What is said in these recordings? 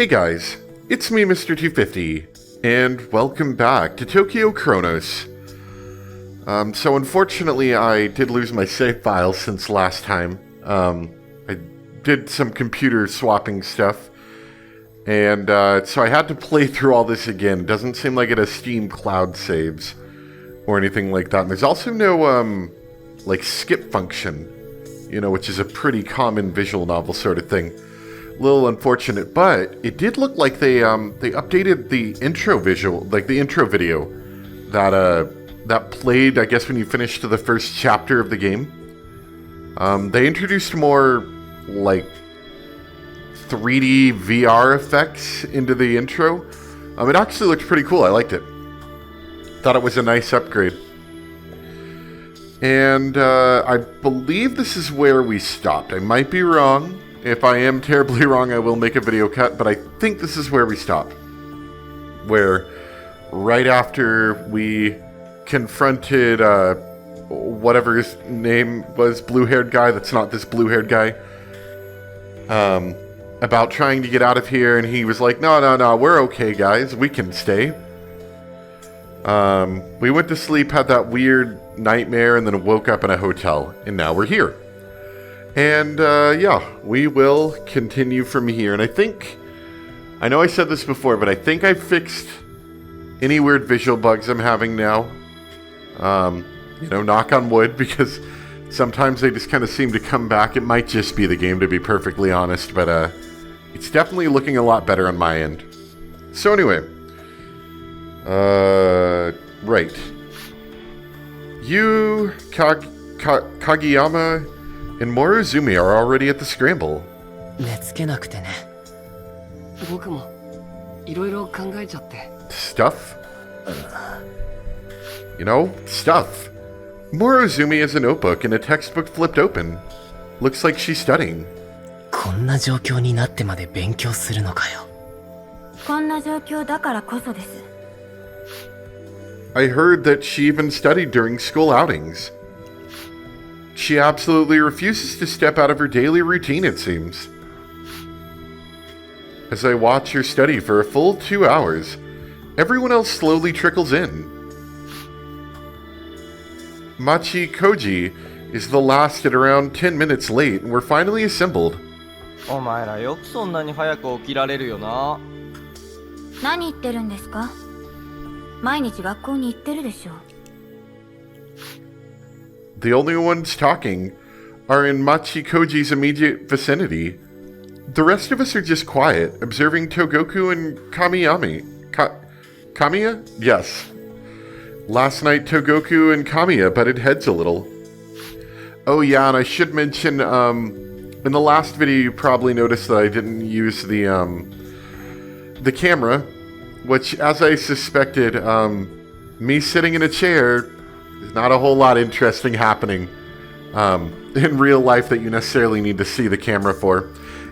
Hey guys, it's me Mr. 250, and welcome back to Tokyo Chronos. So unfortunately I did lose my save file since last time. I did some computer swapping stuff, and so I had to play through all this again. It doesn't seem like it has Steam Cloud saves or anything like that. And there's also no like skip function, which is a pretty common visual novel sort of thing. A little unfortunate, but it did look like they updated the intro visual, like the intro video that played, I guess, when you finished the first chapter of the game. They introduced more like 3D VR effects into the intro. It actually looked pretty cool. I liked it. Thought it was a nice upgrade. And I believe this is where we stopped. I might be wrong. If I am terribly wrong, I will make a video cut, but I think this is where we stopped. Where, right after we confronted, whatever his name was, blue-haired guy, that's not this blue-haired guy, about trying to get out of here, and he was like, no, we're okay, guys, we can stay. We went to sleep, had that weird nightmare, and then woke up in a hotel, and now we're here. And, yeah, we will continue from here. And I know I said this before, but I think I fixed any weird visual bugs I'm having now. Knock on wood, because sometimes they just kind of seem to come back. It might just be the game, to be perfectly honest, but, it's definitely looking a lot better on my end. So anyway, right. You, Kageyama, and Morozumi are already at the scramble. Stuff? Stuff. Morozumi has a notebook and a textbook flipped open. Looks like she's studying. I heard that she even studied during school outings. She absolutely refuses to step out of her daily routine, it seems. As I watch her study for a full 2 hours, everyone else slowly trickles in. Machi Koji is the last at around 10 minutes late, and we're finally assembled. The only ones talking are in Machi Koji's immediate vicinity. The rest of us are just quiet, observing Togoku and Kamiyami. Kamiya? Yes. Last night, Togoku and Kamiya butted heads a little. Oh yeah, and I should mention, in the last video you probably noticed that I didn't use the camera, which, as I suspected, me sitting in a chair, there's not a whole lot interesting happening in real life that you necessarily need to see the camera for.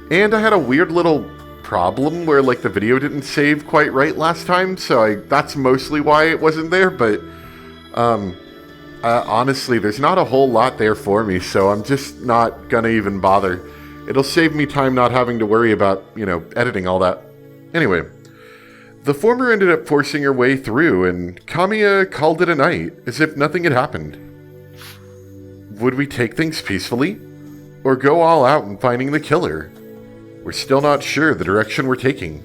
And I had a weird little problem where, like, the video didn't save quite right last time, so that's mostly why it wasn't there, but honestly, there's not a whole lot there for me, so I'm just not gonna even bother. It'll save me time not having to worry about, editing all that. Anyway, the former ended up forcing her way through, and Kamiya called it a night, as if nothing had happened. Would we take things peacefully? Or go all out in finding the killer? We're still not sure the direction we're taking.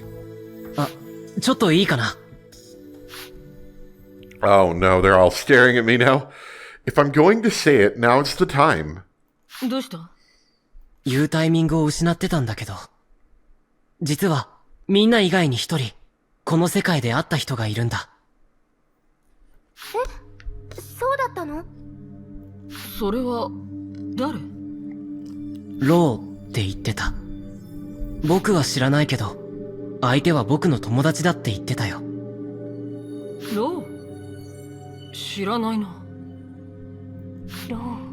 Oh no, they're all staring at me now. If I'm going to say it, now's the time. どうした?言うタイミングを失ってたんだけど、実はみんな以外に一人、この世界で会った人がいるんだ。え、そうだったの?それは誰?ローって言ってた。僕は知らないけど、相手は僕の友達だって言ってたよ。ロー?知らないな。ロー。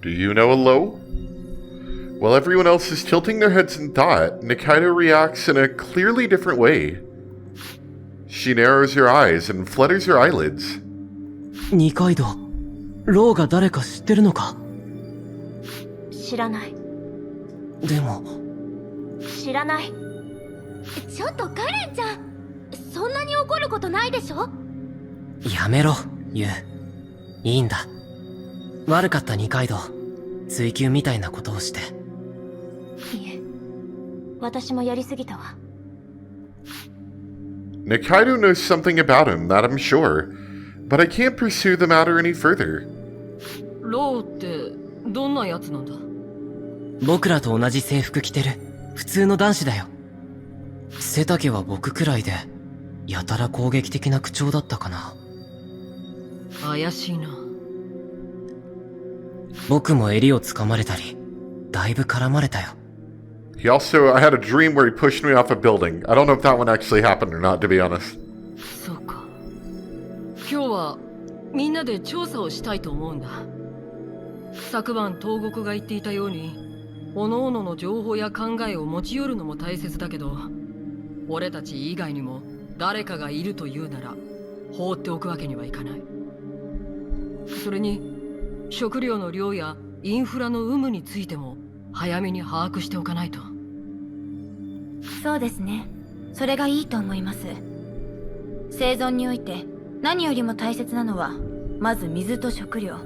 Do you know a Lo? While everyone else is tilting their heads in thought, Nikaido reacts in a clearly different way. She narrows her eyes and flutters her eyelids. 二階堂、ローが誰か知ってるのか?知らない。でも、知らない。ちょっとカレンちゃん、そんなに怒ることないでしょ。やめろ、ユウ。いいんだ。悪かった二階堂。追求みたいなことをして。いえ、私もやりすぎたわ。Nikaido knows something about him, that I'm sure, but I can't pursue the matter any further. ローってどんなやつなんだ？僕らと同じ制服着てる普通の男子だよ。背丈は僕くらいでやたら攻撃的な口調だったかな。怪しいな。僕も襟を掴まれたりだいぶ絡まれたよ。 I had a dream where he pushed me off a building. I don't know if that one actually happened or not, to be honest. そうか。今日はみんなで調査をしたいと思うんだ。昨晩東国が言っていたように、各々の情報や考えを持ち寄るのも大切だけど、俺たち以外にも誰かがいるというなら放っておくわけにはいかない。それに食料の量やインフラの有無についても早めに把握しておかないと。そうですね。それがいいと思います。生存において何よりも大切なのはまず水と食料、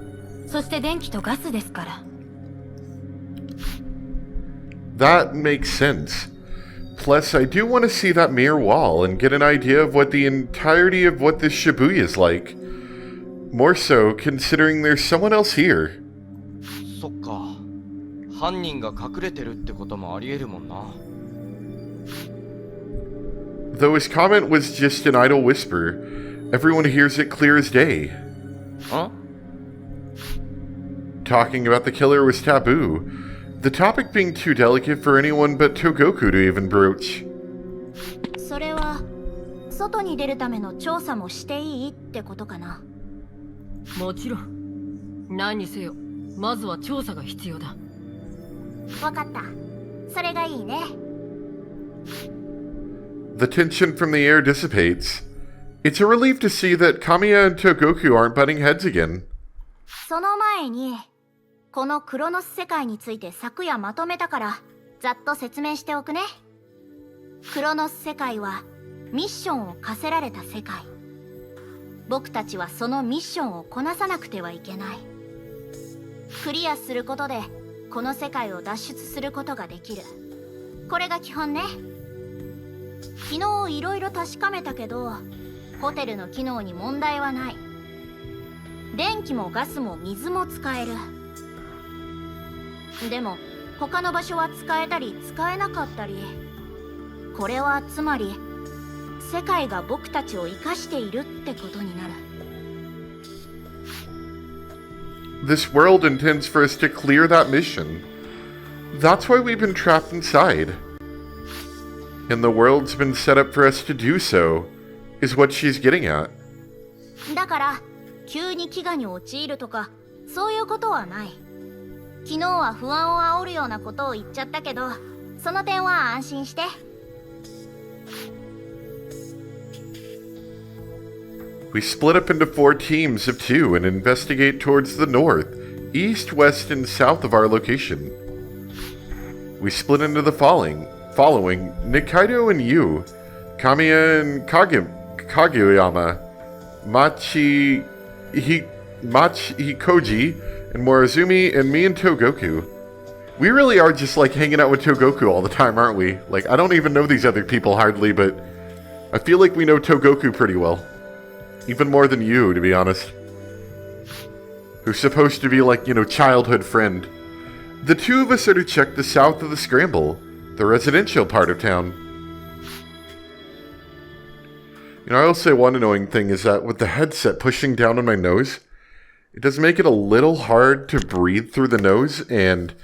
そして電気とガスですから。That makes sense. Plus, I do want to see that mirror wall and get an idea of what the entirety of what this Shibuya is like. More so, considering there's someone else here. そっか。犯人が隠れてるってこともありえるもんな。Though his comment was just an idle whisper, everyone hears it clear as day. ん？ Talking about the killer was taboo, the topic being too delicate for anyone but Togoku to even broach. それは外に出るための調査もしていいってことかな。もちろん。何にせよ、まずは調査が必要だ。わかった。それがいいね。The tension from the air dissipates. It's a relief to see that Kamiya and Togoku aren't butting heads again. その前に、このクロノス世界について昨夜まとめたから、ざっと説明しておくね。クロノス世界は、ミッションを課せられた世界。僕たちはそのミッションをこなさなくてはいけない。クリアすることで、この世界を脱出することができる。これが基本ね。昨日いろいろ確かめたけど、ホテルの機能に問題はない。電気もガスも水も使える。でも他の場所は使えたり使えなかったり。これはつまり世界が僕たちを生かしているってことになる。 This world intends for us to clear that mission. That's why we've been trapped inside. And the world's been set up for us to do so, is what she's getting at. だから急に飢餓に陥るとかそういうことはない。昨日は不安を煽るようなことを言っちゃったけど、その点は安心して。We split up into 4 teams of 2 and investigate towards the north, east, west, and south of our location. We split into the following Nikaido and Yu, Kamiya and Kaguya, Hikoji, and Morizumi, and me and Togoku. We really are just like hanging out with Togoku all the time, aren't we? Like, I don't even know these other people hardly, but I feel like we know Togoku pretty well. Even more than you, to be honest. Who's supposed to be like, childhood friend. The two of us are to check the south of the Scramble, the residential part of town. I will say one annoying thing is that with the headset pushing down on my nose, it does make it a little hard to breathe through the nose, and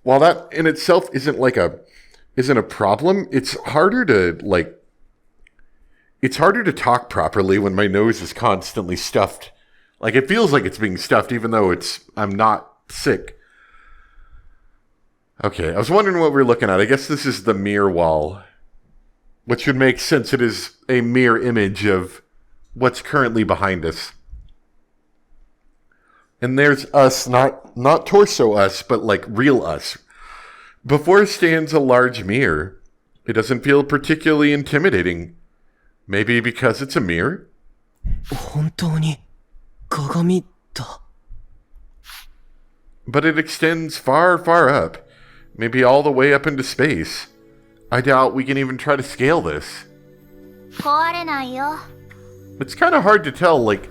while that in itself isn't a problem, it's harder to talk properly when my nose is constantly stuffed. Like, it feels like it's being stuffed even though I'm not sick. Okay, I was wondering what we were looking at. I guess this is the mirror wall, which would make sense. It is a mirror image of what's currently behind us. And there's us, not torso us, but like real us. Before stands a large mirror. It doesn't feel particularly intimidating. Maybe because it's a mirror? 本当に鏡だ。But it extends far, far up. Maybe all the way up into space. I doubt we can even try to scale this. 壊れないよ。 It's kind of hard to tell, like,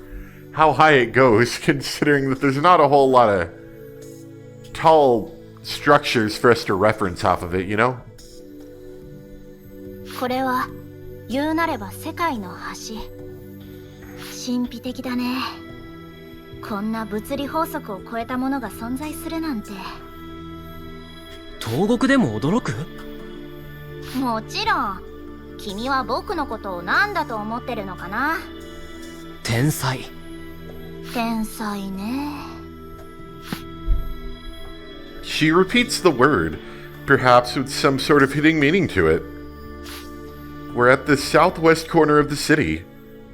how high it goes, considering that there's not a whole lot of tall structures for us to reference off of it, you know? これは言うなれば世界の橋。神秘的だね。こんな物理法則を超えたものが存在するなんて。東国でも驚く？もちろん。君は僕のことを何だと思ってるのかな？天才。天才ね。She repeats the word, perhaps with some sort of hidden meaning to it. We're at the southwest corner of the city.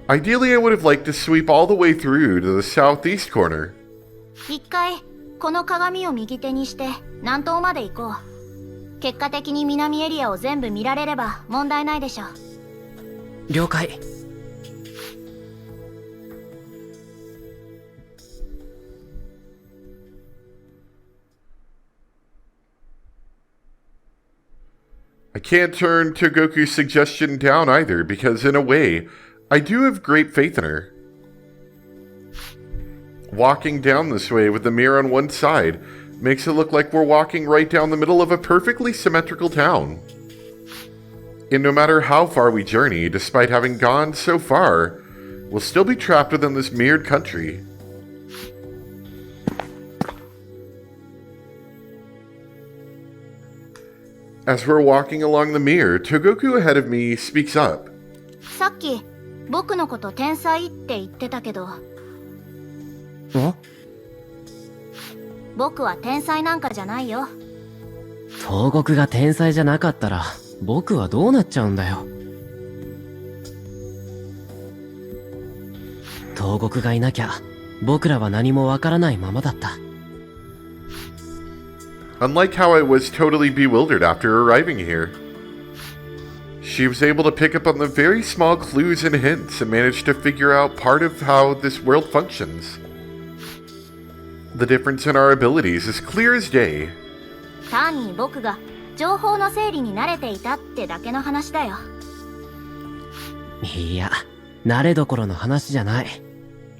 Ideally, I would have liked to sweep all the way through to the southeast corner. 一回この鏡を右手にして南東まで行こう。結果的に南エリアを全部見られれば問題ないでしょ。了解。I can't turn Togoku's suggestion down either, because in a way, I do have great faith in her. Walking down this way with the mirror on one side makes it look like we're walking right down the middle of a perfectly symmetrical town. And no matter how far we journey, despite having gone so far, we'll still be trapped within this mirrored country. As we're walking along the mirror, Togoku ahead of me speaks up. さっき僕のこと天才って言ってたけど。ん？僕は天才なんかじゃないよ。東国が天才じゃなかったら僕はどうなっちゃうんだよ。東国がいなきゃ僕らは何もわからないままだった。Unlike how I was totally bewildered after arriving here. She was able to pick up on the very small clues and hints and managed to figure out part of how this world functions. The difference in our abilities is clear as day. 単に僕が情報の整理に慣れていたってだけの話だよ。いや、慣れどころの話じゃない。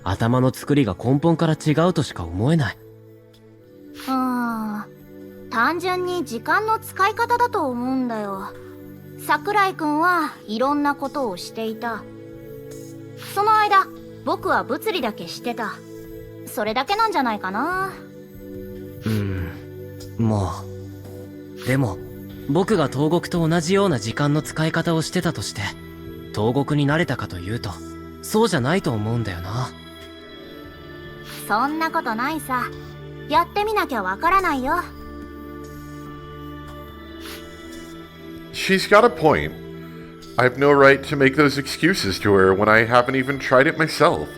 頭の作りが根本から違うとしか思えない。単純に時間の使い方だと思うんだよ。桜井くんはいろんなことをしていた。その間、僕は物理だけしてた。それだけなんじゃないかな。もう。でも、僕が東国と同じような時間の使い方をしてたとして、東国に慣れたかというと、そうじゃないと思うんだよな。そんなことないさ。やってみなきゃわからないよ。She's got a point. I have no right to make those excuses to her when I haven't even tried it myself.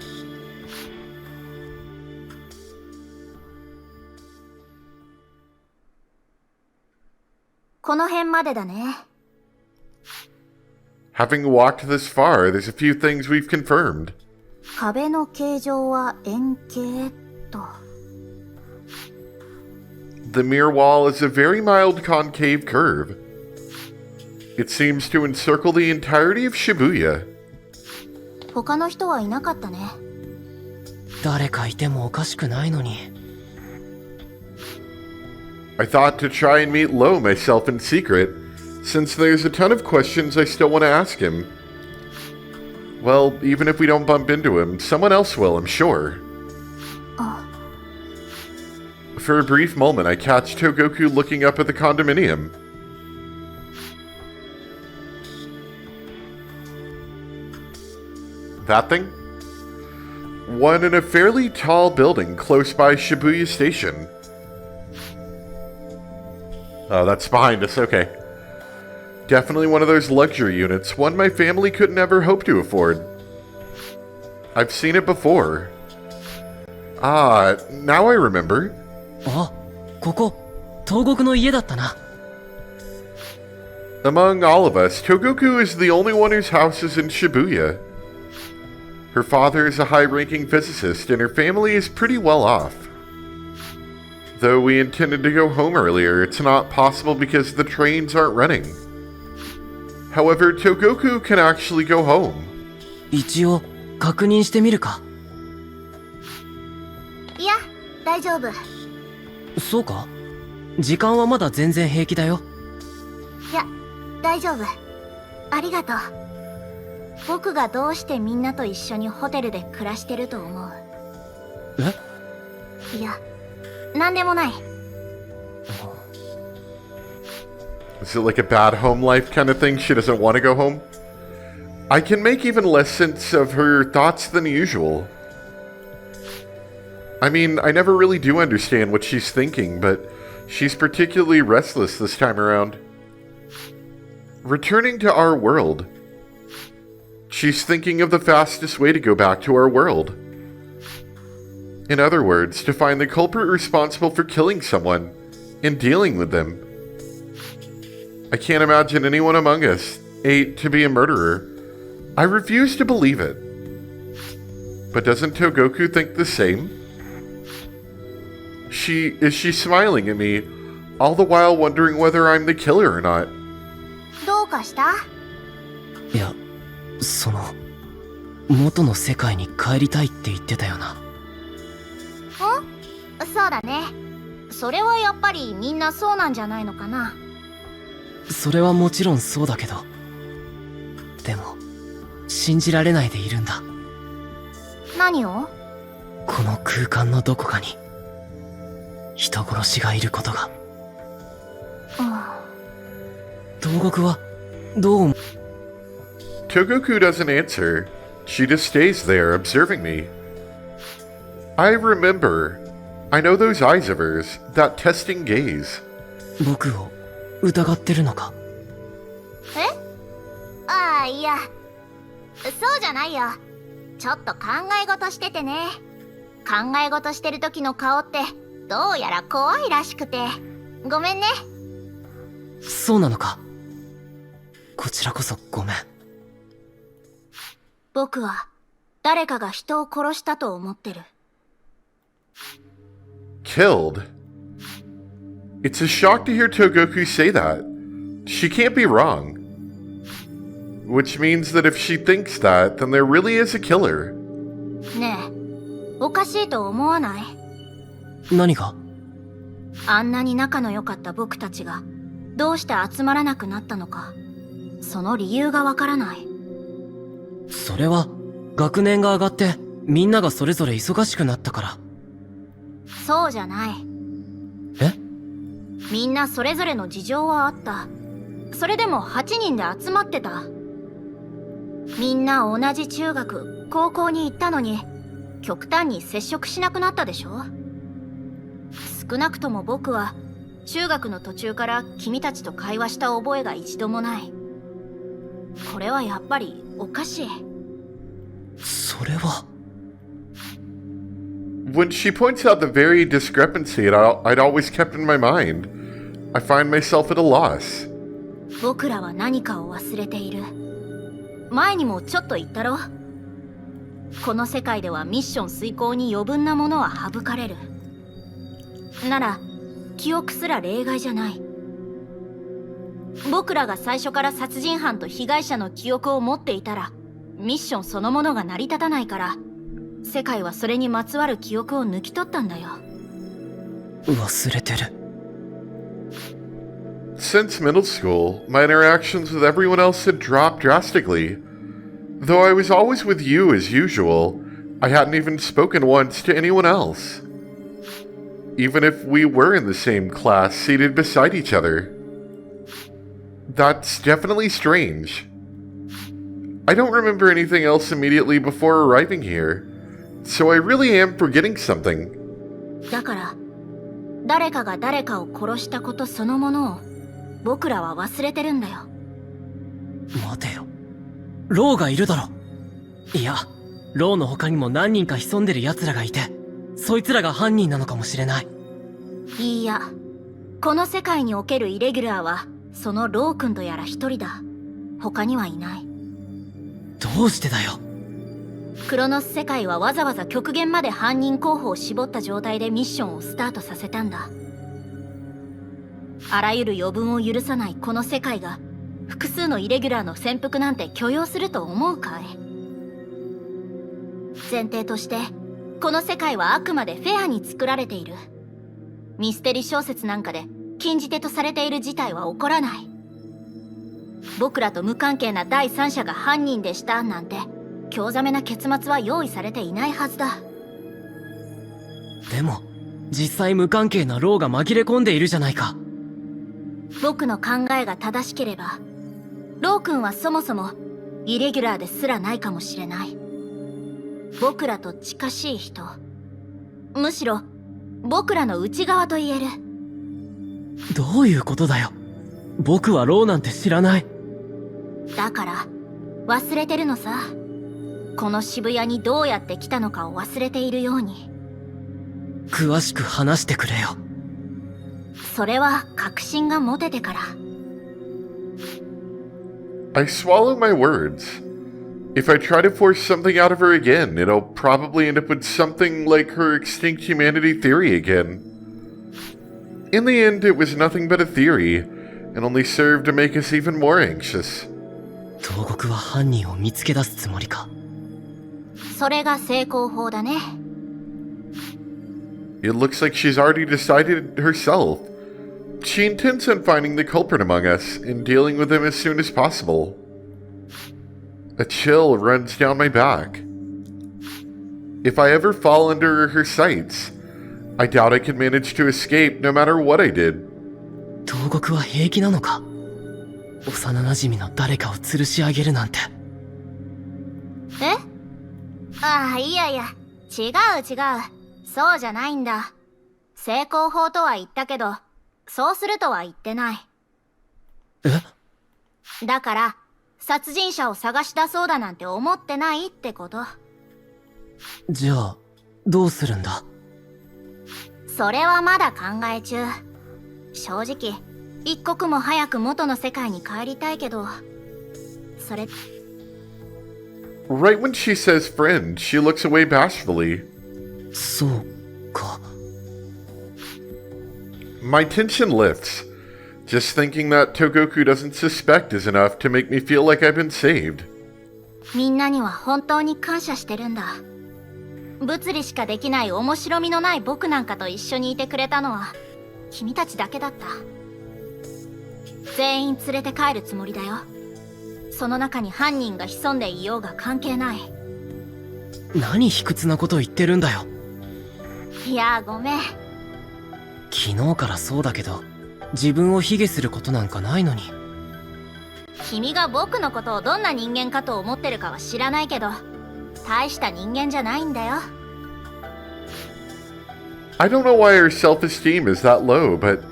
Having walked this far, there's a few things we've confirmed. 壁の形状は円形と。The mirror wall is a very mild concave curve. It seems to encircle the entirety of Shibuya. 他の人はいなかったね。誰かいてもおかしくないのに。I thought to try and meet Lo myself in secret, since there's a ton of questions I still want to ask him. Well, even if we don't bump into him, someone else will, I'm sure. For a brief moment, I catch Togoku looking up at the condominium. That thing? One in a fairly tall building close by Shibuya Station. Oh, that's behind us, okay. Definitely one of those luxury units, one my family couldn't ever hope to afford. I've seen it before. Ah, now I remember. あ、ここ、東国の家だったな。Among all of us, Togoku is the only one whose house is in Shibuya. Her father is a high-ranking physicist, and her family is pretty well off. Though we intended to go home earlier, it's not possible because the trains aren't running. However, Togoku can actually go home. 一応確認してみるか。いや、大丈夫。そうか？時間はまだ全然平気だよ。いや、大丈夫。ありがとう。僕がどうしてみんなと一緒にホテルで暮らしてると思う？いや、なんでもない。Is it like a bad home life kind of thing? She doesn't want to go home? I can make even less sense of her thoughts than usual. I mean, I never really do understand what she's thinking, but she's particularly restless this time around. Returning to our world. She's thinking of the fastest way to go back to our world. In other words, to find the culprit responsible for killing someone and dealing with them. I can't imagine anyone among us ate to be a murderer. I refuse to believe it. But doesn't Togoku think the same? Is she smiling at me, all the while wondering whether I'm the killer or not? どうかした？いや、元の世界に帰りたいって言ってたよな。そうだね。それはやっぱりみんなそうなんじゃないのかな。それはもちろんそうだけど、でも信じられないでいるんだ。何を？この空間のどこかに人殺しがいることが。東国はどう思う？ Togoku doesn't answer. She just stays there, observing me. I remember. I know those eyes of hers, that testing gaze. 僕を疑ってるのか？ああ、いや、そうじゃないよ。ちょっと考え事しててね。考え事してる時の顔ってどうやら怖いらしくて。ごめんね。そうなのか。こちらこそごめん。僕は誰かが人を殺したと思ってる。Killed? It's a shock to hear Togoku say that. She can't be wrong. Which means that if she thinks that, then there really is a killer. ねえ、おかしいと思わない？何が？あんなに仲の良かった僕たちがどうして集まらなくなったのか、その理由がわからない。それは学年が上がってみんながそれぞれ忙しくなったから。そうじゃない。え？みんなそれぞれの事情はあった。それでも8人で集まってた。みんな同じ中学、高校に行ったのに極端に接触しなくなったでしょ。少なくとも僕は中学の途中から君たちと会話した覚えが一度もない。これはやっぱりおかしい。それは。When she points out the very discrepancy I'd always kept in my mind, I find myself at a loss. 僕らは何かを忘れている。前にもちょっと言ったろ。この世界ではミッション遂行に余分なものは省かれる。なら記憶すら例外じゃない。僕らが最初から殺人犯と被害者の記憶を持っていたらミッションそのものが成り立たないから、世界はそれにまつわる記憶を抜き取ったんだよ。忘れてる。Since middle school, my interactions with everyone else had dropped drastically. Though I was always with you as usual, I hadn't even spoken once to anyone else. Even if we were in the same class seated beside each other. That's definitely strange. I don't remember anything else immediately before arriving here, so I really am forgetting something. だから誰かが誰かを殺したことそのものを僕らは忘れてるんだよ。待てよ。ローがいるだろ。いや、ローの他にも何人か潜んでる奴らがいて、そいつらが犯人なのかもしれない。いいや、この世界におけるイレギュラーはそのロー君とやら一人だ。他にはいない。どうしてだよ。クロノス世界はわざわざ極限まで犯人候補を絞った状態でミッションをスタートさせたんだ。あらゆる余分を許さないこの世界が複数のイレギュラーの潜伏なんて許容すると思うかい？前提としてこの世界はあくまでフェアに作られている。ミステリ小説なんかで禁じ手とされている事態は起こらない。僕らと無関係な第三者が犯人でしたなんて興ざめな結末は用意されていないはずだ。でも実際無関係なローが紛れ込んでいるじゃないか。僕の考えが正しければロー君はそもそもイレギュラーですらないかもしれない。僕らと近しい人、むしろ僕らの内側と言える。どういうことだよ。僕はローなんて知らない。だから忘れてるのさ。この渋谷にどうやって来たのかを忘れているように。詳しく話してくれよ。それは確信が持ててから。I swallow my words. If I try to force something out of her again, it'll probably end up with something like her extinct humanity theory again. In the end, it was nothing but a theory, and only served to make us even more anxious. 東国は犯人を見つけ出すつもりか。それが成功法だね。It looks like she's already decided herself. She intends on finding the culprit among us and dealing with him as soon as possible. A chill runs down my back. If I ever fall under her sights, I doubt I could manage to escape no matter what I did. 東国は平気なのか。幼馴染の誰かを吊るし上げるなんて。え？ああ、いやいや、違う。そうじゃないんだ。成功法とは言ったけど、そうするとは言ってない。え？だから、殺人者を探し出そうだなんて思ってないってこと。じゃあ、どうするんだ？それはまだ考え中。正直、一刻も早く元の世界に帰りたいけど、それ。Right when she says friend, she looks away bashfully. そうか。My tension lifts. Just thinking that Togoku doesn't suspect is enough to make me feel like I've been saved. みんなには本当に感謝してるんだ。物理しかできない面白みのない僕なんかと一緒にいてくれたのは君たちだけだった。全員連れて帰るつもりだよ。その中に犯人が潜んでいようが関係ない。何卑屈なこと言ってるんだよ。いやごめん。昨日からそうだけど、自分を卑下することなんかないのに。君が僕のことをどんな人間かと思ってるかは知らないけど、大した人間じゃないんだよ。I don't know why her self-esteem is that low, but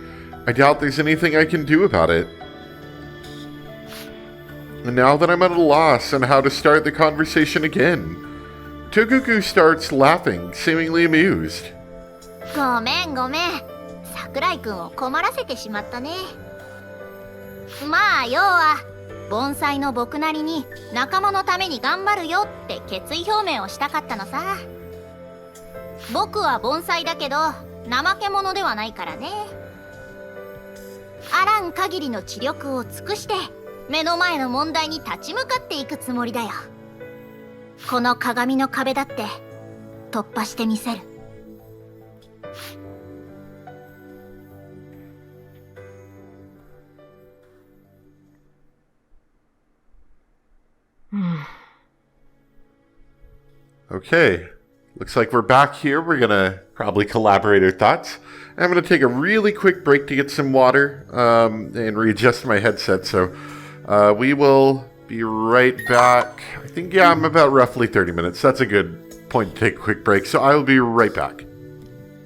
I doubt there's anything I can do about it. And now that I'm at a loss on how to start the conversation again, Togoku starts laughing, seemingly amused. ごめん。桜井くんを困らせてしまったね。まあ要は盆栽の僕なりに仲間のために頑張るよって決意表明をしたかったのさ。僕は盆栽だけど怠け者ではないからね。あらん限りの知力を尽くして目の前の問題に立ち向かっていくつもりだよ。この鏡の壁だって突破してみせる。Okay, looks like we're back here. We're gonna probably collaborate our thoughts. I'm gonna take a really quick break to get some water and readjust my headset. So we will be right back. I think, yeah, I'm about roughly 30 minutes. That's a good point to take a quick break. So I will be right back.